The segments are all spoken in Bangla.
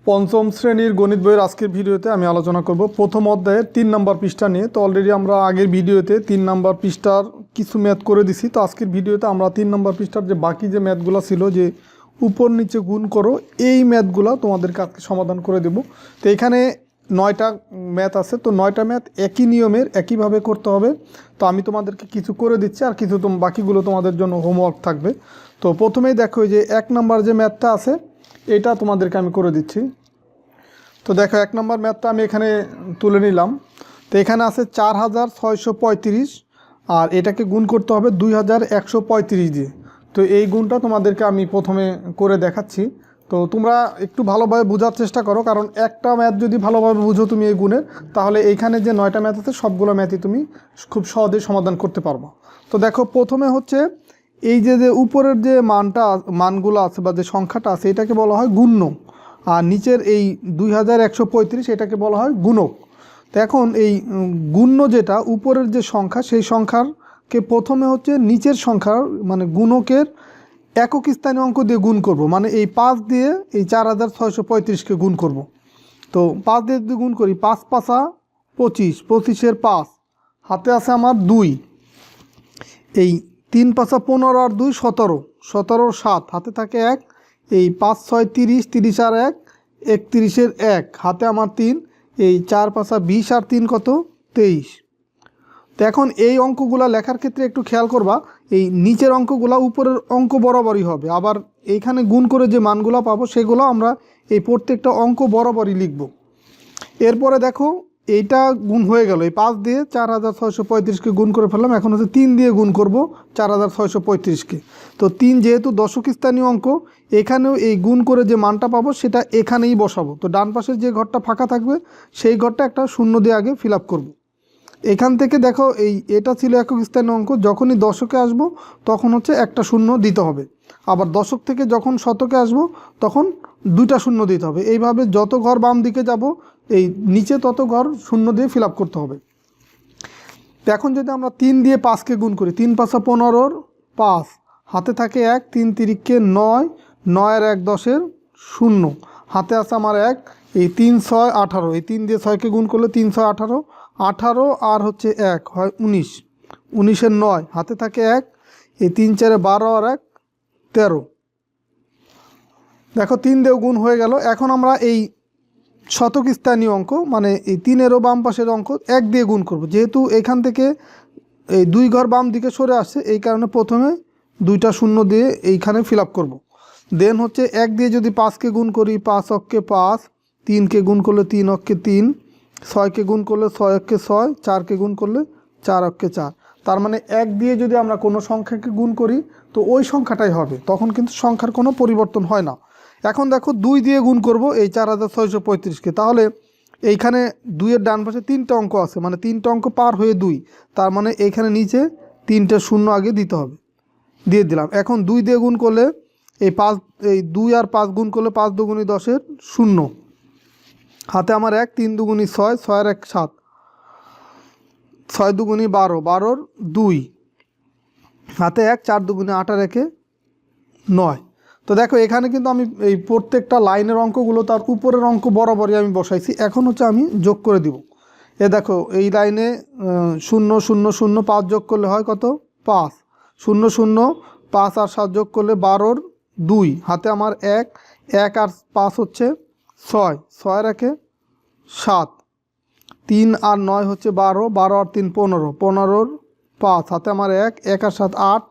পঞ্চম শ্রেণীর গণিত বইয়ের আজকের ভিডিওতে আমি আলোচনা করব প্রথম অধ্যায়ের 3 নম্বর পৃষ্ঠা নিয়ে। তো অলরেডি আমরা আগের ভিডিওতে 3 নম্বর পৃষ্ঠার কিছু ম্যাথ করে দিছি। তো আজকের ভিডিওতে আমরা 3 নম্বর পৃষ্ঠার যে বাকি যে ম্যাথগুলো ছিল, যে উপর নিচে গুণ করো, এই ম্যাথগুলো তোমাদেরকে আজকে সমাধান করে দেব। তো এখানে 9টা ম্যাথ আছে। তো 9টা ম্যাথ একই নিয়মের, একইভাবে করতে হবে। তো আমি তোমাদেরকে কিছু করে দিচ্ছি, আর কিছু বাকিগুলো তোমাদের জন্য হোমওয়ার্ক থাকবে। তো প্রথমেই দেখো যে 1 নম্বর যে ম্যাথটা আছে, এটা তোমাদেরকে আমি করে দিচ্ছি। তো দেখো 1 নম্বর ম্যাথটা আমি এখানে তুলে নিলাম। তো এখানে আছে 4635, আর এটাকে গুণ করতে হবে 2135 দিয়ে। তো এই গুণটা তোমাদেরকে আমি প্রথমে করে দেখাচ্ছি। তো তোমরা একটু ভালোভাবে বোঝার চেষ্টা করো, কারণ একটা ম্যাথ যদি ভালোভাবে বুঝো তুমি এই গুণের, তাহলে এইখানে যে 9টা ম্যাথ আছে সবগুলো ম্যাথই তুমি খুব সহজেই সমাধান করতে পারবো। তো দেখো প্রথমে হচ্ছে এই যে উপরের যে মানগুলো আছে বা যে সংখ্যাটা আছে, এটাকে বলা হয় গুণ্য, আর নিচের এই 2135 এটাকে বলা হয় গুণক। তো এখন এই গুণ্য যেটা উপরের যে সংখ্যা, সেই সংখ্যারকে প্রথমে হচ্ছে নিচের সংখ্যার মানে গুণকের একক স্থানীয় অঙ্ক দিয়ে গুণ করব। মানে এই 5 দিয়ে এই 4635কে গুণ করব। তো 5 দিয়ে যদি গুণ করি, 5 পাঁচা 25, 25-এর 5, হাতে আছে আমার 2, এই 3 পাঁচা 15 আর 2 17, 17-র 7, হাতে থাকে 1, এই 5 6 30, 30 আর 1 31-এর 1, হাতে আমার 3, এই 4 পাঁচা 20 আর 3 কত 23। তো এখন এই অঙ্কগুলা লেখার ক্ষেত্রে একটু খেয়াল করবা, এই নিচের অঙ্কগুলা উপরের অঙ্ক বরাবরই হবে, আবার এইখানে গুণ করে যে মানগুলা পাবো সেগুলো আমরা এই প্রত্যেকটা অঙ্ক বরাবরই লিখব। এরপরে দেখো এইটা গুণ হয়ে গেল, এই 5 দিয়ে 4635কে গুণ করে ফেললাম। এখন হচ্ছে 3 দিয়ে গুণ করব 4635কে। তো 3 যেহেতু দশক স্থানীয় অঙ্ক, এখানেও এই গুণ করে যে মানটা পাবো সেটা এখানেই বসাবো। তো ডান পাশের যে ঘরটা ফাঁকা থাকবে সেই ঘরটা একটা শূন্য দিয়ে আগে ফিল আপ করবো। এখান থেকে দেখো এটা ছিল একক স্থানীয় অঙ্ক, যখনই দশকে আসব তখন হচ্ছে একটা শূন্য দিতে হবে। আবার দশক থেকে যখন শতকে আসব তখন 2টা শূন্য দিতে হবে। এইভাবে যত ঘর বাম দিকে যাব এই নিচে তত ঘর শূন্য দিয়ে ফিল আপ করতে হবে। এখন যদি আমরা 3 দিয়ে 5কে গুণ করি, 3 পাঁচা 15-র 5, হাতে থাকে 1, 3 তিরিককে 9, 9-এর 1 10-এর 0, হাতে আছে আমার 1, এই 3 6 18, এই 3 দিয়ে 6কে গুণ করলে 3 6 18, 18 আর হচ্ছে 1 হয় 19, 19-এর 9, হাতে থাকে 1, এই 3 4 12 আর 1 13। দেখো 3 দিয়েও গুণ হয়ে গেল। এখন আমরা এই শতক স্থানীয় অঙ্ক মানে এই 3-এরও বাম পাশের অঙ্ক 1 দিয়ে গুণ করব। যেহেতু এখান থেকে এই 2 ঘর বাম দিকে সরে আসছে, এই কারণে প্রথমে 2টা শূন্য দিয়ে এইখানে ফিল আপ করবো। দেন হচ্ছে 1 দিয়ে যদি 5কে গুণ করি, 5 অক্ষে 5, 3কে গুণ করলে 3 অক্ষে 3, 6কে গুণ করলে 6 অক্ষে 6, 4কে গুণ করলে 4 অক্ষে 4। তার মানে 1 দিয়ে যদি আমরা কোনো সংখ্যাকে গুণ করি তো ওই সংখ্যাটাই হবে, তখন কিন্তু সংখ্যার কোনো পরিবর্তন হয় না। এখন দেখো 2 দিয়ে গুণ করব এই 4635কে, তাহলে এইখানে 2-এর ডান পাশে 3টা অঙ্ক আছে, মানে 3টা অঙ্ক পার হয়ে 2, তার মানে এইখানে নিচে 3টে শূন্য আগে দিতে হবে, দিয়ে দিলাম। এখন 2 দিয়ে গুণ করলে এই 5, এই 2 আর 5 গুণ করলে 5 দুগুণী 10-এর 0, হাতে আমার 1, 3 দুগুণী 6, 6-এর 1 7, 6 দুগুণী 12, 12-র 2, হাতে 1, 4 দুগুণী 8 আর 1 9। তো দেখো এখানে কিন্তু আমি এই প্রত্যেকটা লাইনের অঙ্কগুলো তার উপরের অঙ্ক বরাবরই আমি বসাইছি। এখন হচ্ছে আমি যোগ করে দিব। দেখো এই লাইনে 0 0 0 5 যোগ করলে হয় কত 5, 0 0 5 আর 7 যোগ করলে 12-র 2, হাতে আমার 1, 1 আর 5 হচ্ছে 6, 6-এর 1 7, 3 আর 9 হচ্ছে 12, 12 আর 3 15, 15-র 5, হাতে আমার 1, 1 আর 7 8,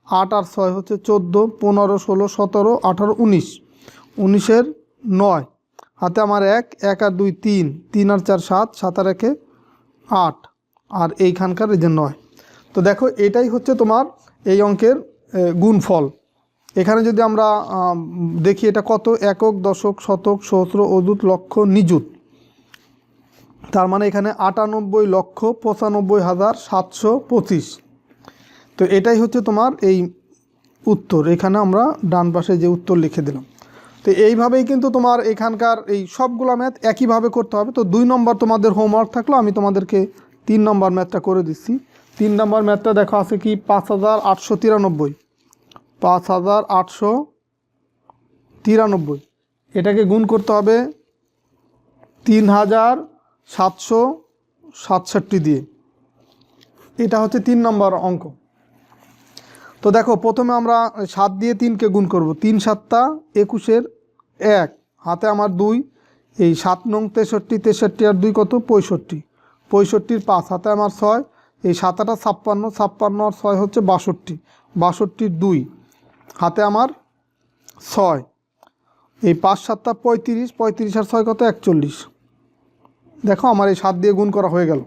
8 আর 6 হচ্ছে 14, 15 16 17 18 19, 19-এর 9, হাতে আমার 1, 1 আর 2 3, 3 আর 4 7, 7 আর 1 8, আর এইখানকার এই যে 9। তো দেখো এটাই হচ্ছে তোমার এই অঙ্কের গুণফল। এখানে যদি আমরা দেখি এটা কত, একক দশক শতক সহস্র অযুত লক্ষ নিযুত, তার মানে এখানে 98,95,725। তো এটাই হচ্ছে তোমার এই উত্তর। এখানে আমরা ডান পাশে যে উত্তর লিখে দিলাম। তো এইভাবেই কিন্তু তোমার এখানকার এই সবগুলো ম্যাথ একইভাবে করতে হবে। তো 2 নম্বর তোমাদের হোমওয়ার্ক থাকলো, আমি তোমাদেরকে 3 নম্বর ম্যাথটা করে দিচ্ছি। 3 নম্বর ম্যাথটা দেখো আছে কি 5893, 5893, এটাকে গুণ করতে হবে 3767 দিয়ে। এটা হচ্ছে 3 নম্বর অঙ্ক। তো দেখো প্রথমে আমরা 7 দিয়ে 3কে গুণ করব। 3 7টা 21 1, হাতে আমার 2, এই 7 নং 63, 63 আর 2 কত 65, 65 5, হাতে আমার 6, এই 7 8 56, 56 আর 6 হচ্ছে 62, 62 2, হাতে আমার 6, এই 5 7টা 35, 35 আর 6 কত 41। দেখো আমার এই 7 দিয়ে গুণ করা হয়ে গেল।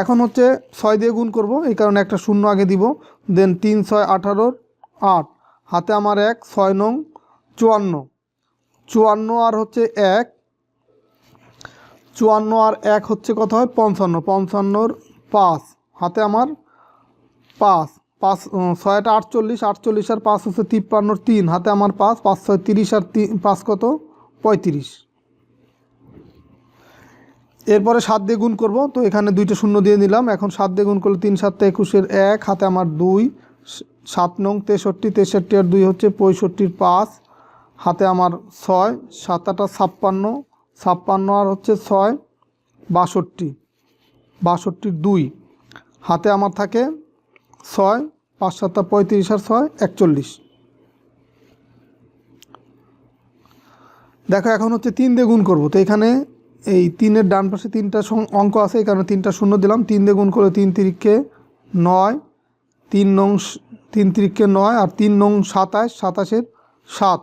এখন হচ্ছে 6 দিয়ে গুণ করব, এই কারণে একটা শূন্য আগে দিব। দেন 3 6 18 8, হাতে আমার 1, 6 নং 54, 54 আর হচ্ছে 1, 54 আর 1 হচ্ছে কত হয় 55, 55 5, হাতে আমার 5, 5 6 টা 48, 48 আর 5 হচ্ছে 53 3, হাতে আমার 5, 5 6 30 আর 5 কত 35। এরপরে 7 দিয়ে গুণ করব, তো এখানে 2টা শূন্য দিয়ে নিলাম। এখন 7 দিয়ে গুণ করলে 3 7 21 1, হাতে আমার 2, 7 নং 63, 63 আর 2 হচ্ছে 65 5, হাতে আমার 6, 7 8 56, 56 আর হচ্ছে 6 62, 62 2, হাতে আমার থাকে 6, 5 7 35 আর 6 41। দেখো এখন হচ্ছে 3 দিয়ে গুণ করব, তো এখানে এই 3-এর ডান পাশে 3টা অঙ্ক আছে, এই কারণে 3টা শূন্য দিলাম। 3 দিয়ে গুণ করলে 3 3কে 9, 3 নং 3 3কে 9 আর 3 নং 27, 27 7,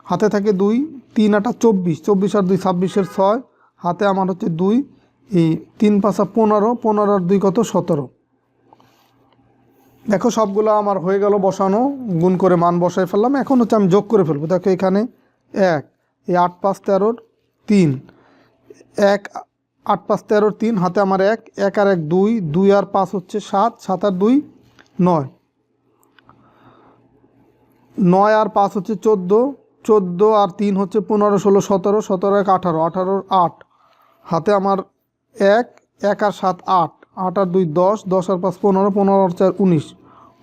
হাতে থাকে 2, 3 8 24, 24 আর 2 26 6, হাতে আমার হচ্ছে 2, এই 3 5 15, 15 আর 2 কত 17। দেখো সবগুলো আমার হয়ে গেল বসানো, গুণ করে মান বসাই ফেললাম। এখন হচ্ছে আমি যোগ করে ফেলবো। দেখো এখানে 1, এই 8 5 13 3, 1 8 5 13 3, হাতে আমার 1, 1 আর 1 2, 2 আর 5 হচ্ছে 7, 7 আর 2 9, 9 আর 5 হচ্ছে 14, 14 আর 3 হচ্ছে 15 16 17, 17 1 18, 18 8, হাতে আমার 1, 1 আর 7 8, 8 আর 2 10, 10 আর 5 15, 15 আর 4 19,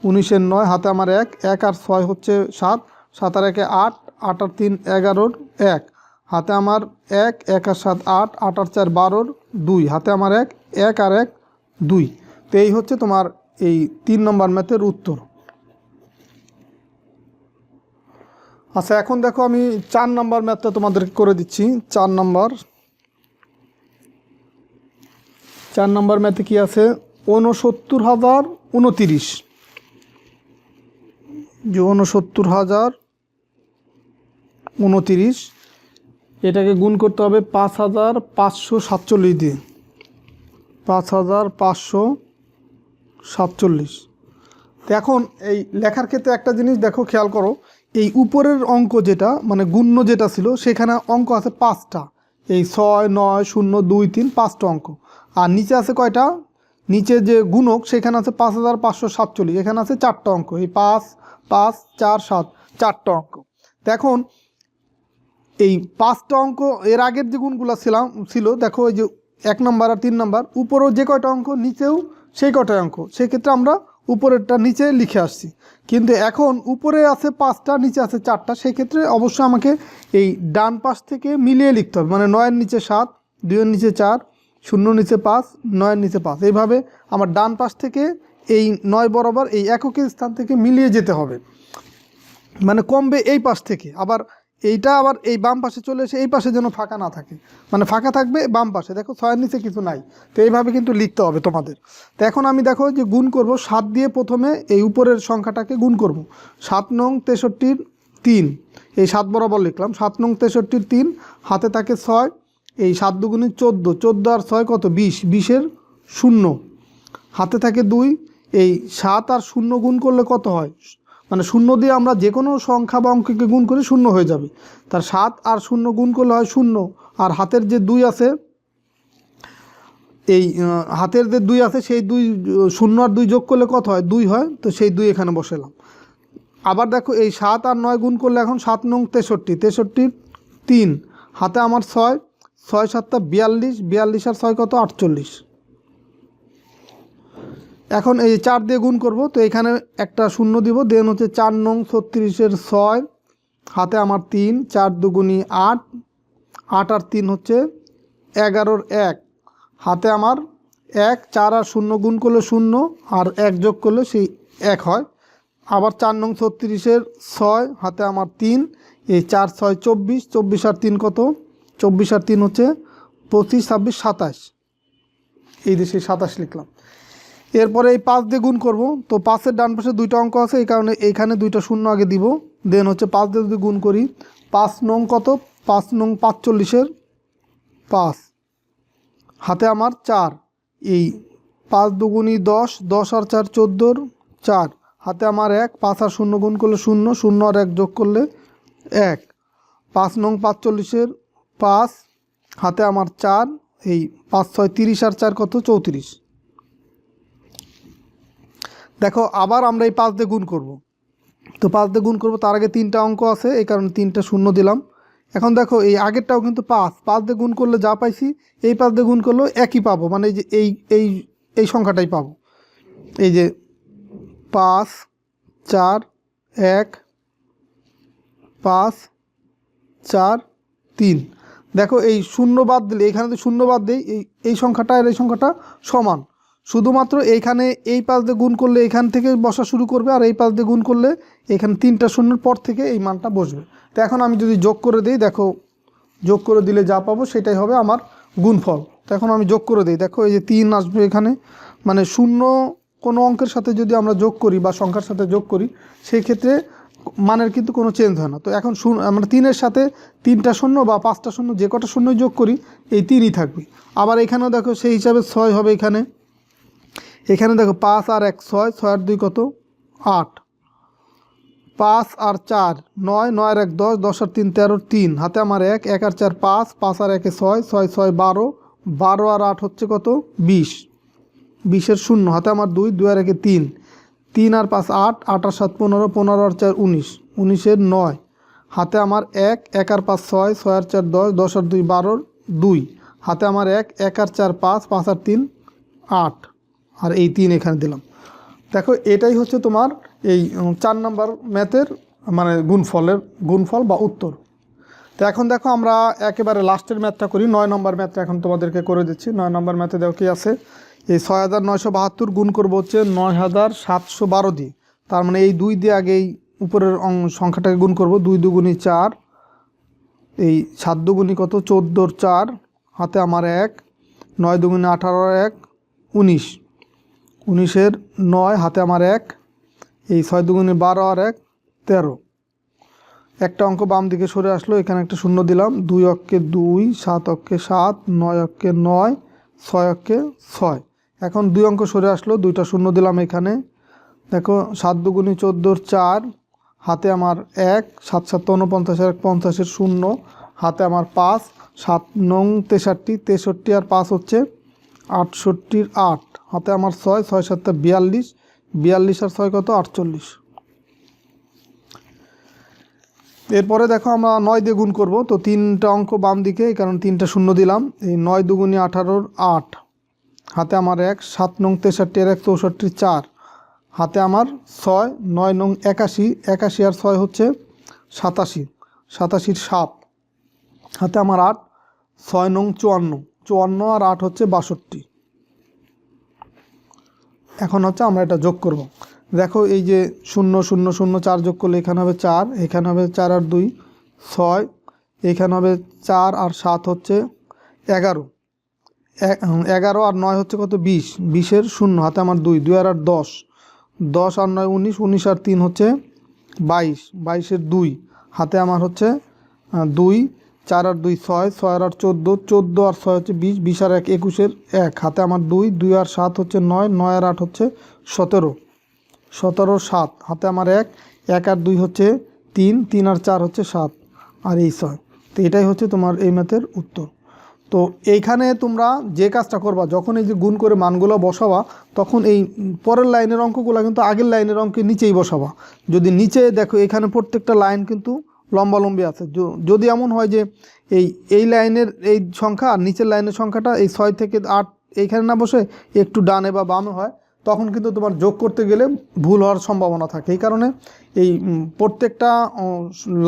19 এর 9, হাতে আমার 1, 1 আর 6 হচ্ছে 7, 7 আর 1 8, 8 আর 3 11, 1, হাতে আমার 1, 1 আর 7 8, 8 আর 4 12, 2, হাতে আমার 1, 1 আর 1 2। তো এই হচ্ছে তোমার এই 3 নম্বর ম্যাথের উত্তর। আচ্ছা এখন দেখো আমি 4 নম্বর ম্যাথটা তোমাদেরকে করে দিচ্ছি। 4 নম্বর ম্যাথে কি আছে 69,029, যে 69,029, এটাকে গুণ করতে হবে 5,547 দিয়ে, 5,547। তো এখন এই লেখার ক্ষেত্রে একটা জিনিস দেখো খেয়াল করো, এই উপরের অঙ্ক যেটা মানে গুণ্য যেটা ছিল সেখানে অঙ্ক আছে 5টা, এই 6 9 0 2 3 5টা অঙ্ক। আর নিচে আছে কয়টা, নিচে যে গুণক সেখানে আছে 5,547, এখানে আছে 4টা অঙ্ক, এই 5 5 4 7 4টা অঙ্ক। তো এখন এই 5টা অঙ্ক এর আগের যে গুণগুলো ছিল দেখো এই যে 1 নম্বর আর 3 নম্বর, উপরেও যে কয়টা অঙ্ক নিচেও সেই কয়টা অঙ্ক, সেক্ষেত্রে আমরা উপরেরটা নিচে লিখে আসছি। কিন্তু এখন উপরে আছে 5টা নিচে আছে 4টা, সেক্ষেত্রে অবশ্যই আমাকে এই ডান পাশ থেকে মিলিয়ে লিখতে হবে। মানে 9-এর নিচে 7, 2-এর নিচে 4, 0-এর নিচে 5, 9-এর নিচে 5, এইভাবে আমার ডান পাশ থেকে এই 9 বরাবর এই এককের স্থান থেকে মিলিয়ে যেতে হবে। মানে কমবে এই পাশ থেকে, আবার এইটা আবার এই বাম পাশে চলে এসে এই পাশে যেন ফাঁকা না থাকে, মানে ফাঁকা থাকবে বাম পাশে। দেখো 6-এর নিচে কিছু নাই, তো এইভাবে কিন্তু লিখতে হবে তোমাদের। তো এখন আমি দেখো যে গুণ করব 7 দিয়ে, প্রথমে এই উপরের সংখ্যাটাকে গুণ করব। 7 নং 63 3, এই 7 বরাবর লিখলাম। 7 নং 63 3, হাতে থাকে 6, এই 7 দুগুণে 14, 14 আর 6 কত 20, 20-এর 0, হাতে থাকে 2, এই 7 আর 0 গুণ করলে কত হয়, মানে 0 দিয়ে আমরা যে কোনো সংখ্যা বা অঙ্ককে গুণ করে 0 হয়ে যাবে। তার 7 আর 0 গুণ করলে হয় 0, আর হাতের যে 2 আছে, এই হাতের যে 2 আছে সেই 2, 0 আর 2 যোগ করলে কত হয় 2 হয়, তো সেই 2 এখানে বসালাম। আবার দেখো এই 7 আর 9 গুণ করলে এখন 7 নং 63, 63 3, হাতে আমার 6, 6 7 42, 42 আর 6 কত 48। এখন এই 4 দিয়ে গুণ করব, তো এখানে একটা 0 দিব, দেন হচ্ছে 4 নং 36-এর 6, হাতে আমার 3, 4 দুগুণি 8, 8 আর 3 হচ্ছে 11-র 1 হাতে আমার 1, 4 আর 0 গুণ করলে 0 আর 1 যোগ করলে সেই 1 হয়। আবার 4 নং 36-এর 6 হাতে আমার 3, এই 4, 6, 24, 24 আর 3 কত, 24 আর 3 হচ্ছে 25, 26, 27, এই দেশে 27 লিখলাম। এরপরে এই 5 দিয়ে গুণ করব, তো 5-এর ডান পাশে দুইটা অঙ্ক আছে, এই কারণে এইখানে দুইটা শূন্য আগে দিব। দেন হচ্ছে 5 দিয়ে যদি গুণ করি, 5 নং কত, 5 নং 45-এর 5 হাতে আমার 4, এই 5 দুগুণী 10, 10 আর 4 14-র 4 হাতে আমার 1, 5 আর 0 গুণ করলে 0, 0 আর 1 যোগ করলে 1, 5 নং 45-এর 5 হাতে আমার 4, এই 5, 6, 30 আর 4 কত, 34। দেখো আবার আমরা এই 5 দিয়ে গুণ করব, তো 5 দিয়ে গুণ করব, তার আগে 3টা অঙ্ক আছে, এই কারণে 3টা শূন্য দিলাম। এখন দেখো এই আগেরটাও কিন্তু 5 দিয়ে গুণ করলে যা পাইছি এই 5 দিয়ে গুণ করলেও একই পাবো, মানে এই যে এই সংখ্যাটাই পাবো। এই যে 5, 4, 1, 5, 4, 3। দেখো এই শূন্য বাদ দিলে, এখানে তো শূন্য বাদ দেই, এই সংখ্যাটা আর এই সংখ্যাটা সমান, শুধুমাত্র এইখানে এই 5 দিয়ে গুণ করলে এখান থেকে বসা শুরু করবে, আর এই 5 দিয়ে গুণ করলে এখানে 3টা শূন্যের পর থেকে এই মানটা বসবে। তো এখন আমি যদি যোগ করে দিই, দেখো যোগ করে দিলে যা পাবো সেটাই হবে আমার গুণফল। তো এখন আমি যোগ করে দিই, দেখো এই যে 3 আসবে এখানে, মানে শূন্য কোনো অঙ্কের সাথে যদি আমরা যোগ করি বা সংখ্যার সাথে যোগ করি সেই ক্ষেত্রে মানের কিন্তু কোনো চেঞ্জ হয় না। তো এখন আমরা 3-এর সাথে 3টা শূন্য বা 5টা শূন্য যে কটা শূন্য যোগ করি এই 3ই থাকবে। আবার এখানেও দেখো সেই হিসাবে 6 হবে, এখানে দেখো 5 আর 1 6, 6 আর 2 কত, 8, 5 আর 4 9, 9 আর 1 10, 10 আর 3 13, 3 হাতে আমার 1, 1 আর 4 5, 5 আর 1 6, 6, 6 12, 12 আর 8 হচ্ছে কত, 20, 20-এর 0 হাতে আমার 2, 2 আর 1 3, 3 আর 5 8, 8 আর 7 15, 15 আর 4 19, 19-এর 9 হাতে আমার 1, 1 আর 5 6, 6 আর 4 10, 10 আর 2 12, 2 হাতে আমার 1, 1 আর 4 5, 5 আর 3 8, আর এই 3 এখানে দিলাম। দেখো এটাই হচ্ছে তোমার এই 4 নাম্বার ম্যাথের মানে গুণফল বা উত্তর। তো এখন দেখো আমরা একেবারে লাস্টের ম্যাথটা করি, 9 নম্বর ম্যাথটা এখন তোমাদেরকে করে দিচ্ছি। 9 নম্বর ম্যাথে দেখো কি আছে, এই 6972 গুণ করবো হচ্ছে 9712 দিয়ে, তার মানে এই 2 দিয়ে আগে এই উপরের সংখ্যাটাকে গুণ করব, 2 দুগুণী 4, এই 7 দুগুণী কত, 14-র 4 হাতে আমার 1, 9 দুগুণী 18 আর 1 19, 19-এর 9 হাতে আমার 1, এই 6 দুগুণী 12 আর 1 13। একটা অঙ্ক বাম দিকে সরে আসলো, এখানে একটা শূন্য দিলাম, 2 অক্ষে 2, 7 অক্ষে 7, 9 অক্ষে 9, 6 অক্ষে 6। এখন 2 অঙ্ক সরে আসলো, 2টা শূন্য দিলাম এখানে। দেখো 7 দুগুণী 14-র 4 হাতে আমার 1, 7 7 49 আর 50-এর 0 হাতে আমার 5, 7 নং 63, 63 আর 5 হচ্ছে 68-র 8 হাতে আমার 6, 6 7 42, 42 আর 6 কত, 48। এরপরে দেখো আমরা 9 দিয়ে গুণ করব, তো 3টা অঙ্ক বাম দিকে, কারণ 3টা শূন্য দিলাম। এই 9 দুগুণী 18-র 8 হাতে আমার 1, 7 নং 63 আর 1 64 4 হাতে আমার 6, 9 নং 81, 81 আর 6 হচ্ছে 87, 87-র 7 হাতে আমার 8, 6 নং 54, 54 আর 8 হচ্ছে 62। এখন হচ্ছে আমরা এটা যোগ করব। দেখো এই যে 0 0 0 4 যোগ করলে এখানে হবে 4, এখানে হবে 4 আর 2 6, এখানে হবে 4 আর 7 হচ্ছে 11, 11 আর 9 হচ্ছে কত, 20, 20-এর 0 হাতে আমার 2, 2 আর 8 10, 10 আর 9 19, 19 আর 3 হচ্ছে 22, 22-এর 2 হাতে আমার হচ্ছে 2, 4 আর 2 6, 6 আর 8 14, 14 আর 6 হচ্ছে 20, 20 আর 1 21-এর 1 হাতে আমার 2, 2 আর 7 হচ্ছে 9, 9 আর 8 হচ্ছে 17, 17-র 7 হাতে আমার 1, 1 আর 2 হচ্ছে 3, 3 আর 4 হচ্ছে 7 আর এই 6। তো এটাই হচ্ছে তোমার এই ম্যাথের উত্তর। তো এইখানে তোমরা যে কাজটা করবা, যখন এই যে গুণ করে মানগুলো বসাবা, তখন এই পরের লাইনের অঙ্কগুলো কিন্তু আগের লাইনের অঙ্কের নিচেই বসাবা। যদি নিচে দেখো এখানে প্রত্যেকটা লাইন কিন্তু লম্বালম্বি আছে, যদি এমন হয় যে এই লাইনের এই সংখ্যা আর নিচের লাইনের সংখ্যাটা এই 6 থেকে 8 এইখানে না বসে একটু ডানে বা বামে হয়, তখন কিন্তু তোমার যোগ করতে গেলে ভুল হওয়ার সম্ভাবনা থাকে। এই কারণে এই প্রত্যেকটা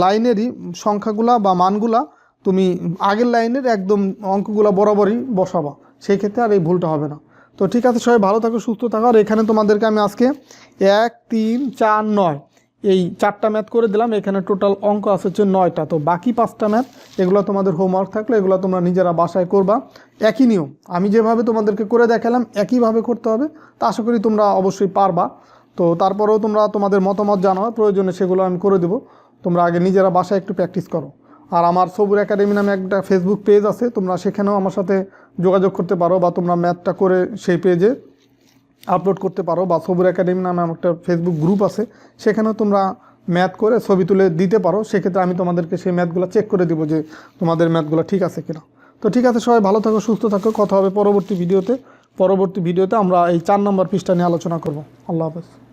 লাইনেরই সংখ্যাগুলা বা মানগুলা তুমি আগের লাইনের একদম অঙ্কগুলো বরাবরই বসাবা, সেই ক্ষেত্রে আর এই ভুলটা হবে না। তো ঠিক আছে, সবাই ভালো থাকো, সুস্থ থাকো। আর এখানে তোমাদেরকে আমি আজকে 1, 3, 4, 9 এই 4টা ম্যাথ করে দিলাম। এখানে টোটাল অঙ্ক আছে হচ্ছে 9টা। তো বাকি 5টা ম্যাথ এগুলো তোমাদের হোমওয়ার্ক থাকলে এগুলো তোমরা নিজেরা বাসায় করবা। একই নিয়ম, আমি যেভাবে তোমাদেরকে করে দেখালাম একইভাবে করতে হবে। তা আশা করি তোমরা অবশ্যই পারবা। তো তারপরেও তোমরা তোমাদের মতামত জানাও, প্রয়োজনে সেগুলো আমি করে দেবো। তোমরা আগে নিজেরা বাসায় একটু প্র্যাকটিস করো। আর আমার সবুর একাডেমি নামে একটা ফেসবুক পেজ আছে, তোমরা সেখানেও আমার সাথে যোগাযোগ করতে পারো, বা তোমরা ম্যাথটা করে সেই পেজে আপলোড করতে পারো। বা সবুর একাডেমি নামে আমার একটা ফেসবুক গ্রুপ আছে, সেখানেও তোমরা ম্যাথ করে ছবি তুলে দিতে পারো। সেক্ষেত্রে আমি তোমাদেরকে সেই ম্যাথগুলো চেক করে দেবো যে তোমাদের ম্যাথগুলো ঠিক আছে কিনা। তো ঠিক আছে, সবাই ভালো থাকো, সুস্থ থাকো। কথা হবে পরবর্তী ভিডিওতে। আমরা এই 4 নম্বর পৃষ্ঠা নিয়ে আলোচনা করব। আল্লাহ হাফেজ।